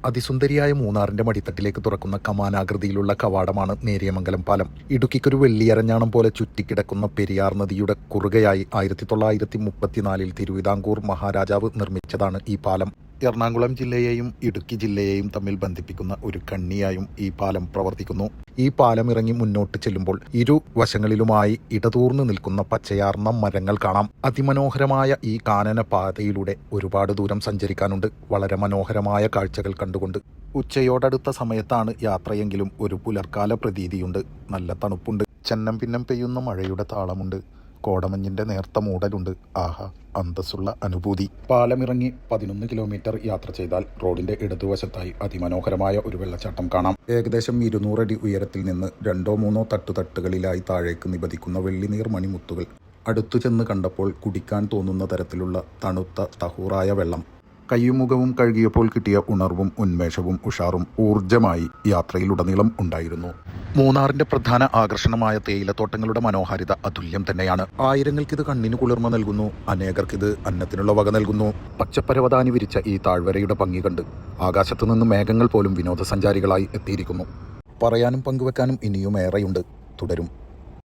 അതിസുന്ദരിയായ മൂന്നാറിന്റെ മടിത്തട്ടിലേക്ക് തുറക്കുന്ന കമാനാകൃതിയിലുള്ള കവാടമാണ് നേര്യമംഗലം പാലം. ഇടുക്കിക്കൊരു വെള്ളിയരഞ്ഞാണം പോലെ ചുറ്റിക്കിടക്കുന്ന പെരിയാർ നദിയുടെ കുറുകയായി 1934 തിരുവിതാംകൂർ മഹാരാജാവ് നിർമ്മിച്ചതാണ് ഈ പാലം. എറണാകുളം ജില്ലയെയും ഇടുക്കി ജില്ലയെയും തമ്മിൽ ബന്ധിപ്പിക്കുന്ന ഒരു കണ്ണിയായും ഈ പാലം പ്രവർത്തിക്കുന്നു. ഈ പാലം ഇറങ്ങി മുന്നോട്ട് ചെല്ലുമ്പോൾ ഇരുവശങ്ങളിലുമായി ഇടതൂർന്നു നിൽക്കുന്ന പച്ചയാർന്ന മരങ്ങൾ കാണാം. അതിമനോഹരമായ ഈ കാനന പാതയിലൂടെ ഒരുപാട് ദൂരം സഞ്ചരിക്കാനുണ്ട്. വളരെ മനോഹരമായ കാഴ്ചകൾ കണ്ടുകൊണ്ട് ഉച്ചയോടടുത്ത സമയത്താണ് യാത്രയെങ്കിലും ഒരു പുലർക്കാല പ്രതീതിയുണ്ട്. നല്ല തണുപ്പുണ്ട്. ചെന്നം പിന്നം പെയ്യുന്ന മഴയുടെ താളമുണ്ട്. കോടമഞ്ഞിന്റെ നേർത്ത മൂടലുണ്ട്. ആഹാ, അന്തസ്സുള്ള അനുഭൂതി. പാലമിറങ്ങി 11 കിലോമീറ്റർ യാത്ര ചെയ്താൽ റോഡിന്റെ ഇടതുവശത്തായി അതിമനോഹരമായ ഒരു വെള്ളച്ചാട്ടം കാണാം. ഏകദേശം 200 അടി ഉയരത്തിൽ നിന്ന് 2-3 തട്ടുകളിലായി താഴേക്ക് നിപതിക്കുന്ന വെള്ളിനീർ മണിമുത്തുകൾ. അടുത്തു ചെന്ന് കണ്ടപ്പോൾ കുടിക്കാൻ തോന്നുന്ന തരത്തിലുള്ള തണുത്ത തഹൂറായ വെള്ളം. കയ്യും മുഖവും കഴുകിയപ്പോൾ കിട്ടിയ ഉണർവും ഉന്മേഷവും ഉഷാറും ഊർജ്ജമായി യാത്രയിലുടനീളം ഉണ്ടായിരുന്നു. മൂന്നാറിന്റെ പ്രധാന ആകർഷണമായ തേയിലത്തോട്ടങ്ങളുടെ മനോഹാരിത അതുല്യം തന്നെയാണ്. ആയിരങ്ങൾക്കിത് കണ്ണിന് കുളിർമ നൽകുന്നു, അനേകർക്കിത് അന്നത്തിനുള്ള വക നൽകുന്നു. പച്ചപ്പരവതാനി വിരിച്ച ഈ താഴ്വരയുടെ ഭംഗി കണ്ട് ആകാശത്തു നിന്ന് മേഘങ്ങൾ പോലും വിനോദസഞ്ചാരികളായി എത്തിയിരിക്കുന്നു. പറയാനും പങ്കുവെക്കാനും ഇനിയും ഏറെയുണ്ട്. തുടരും.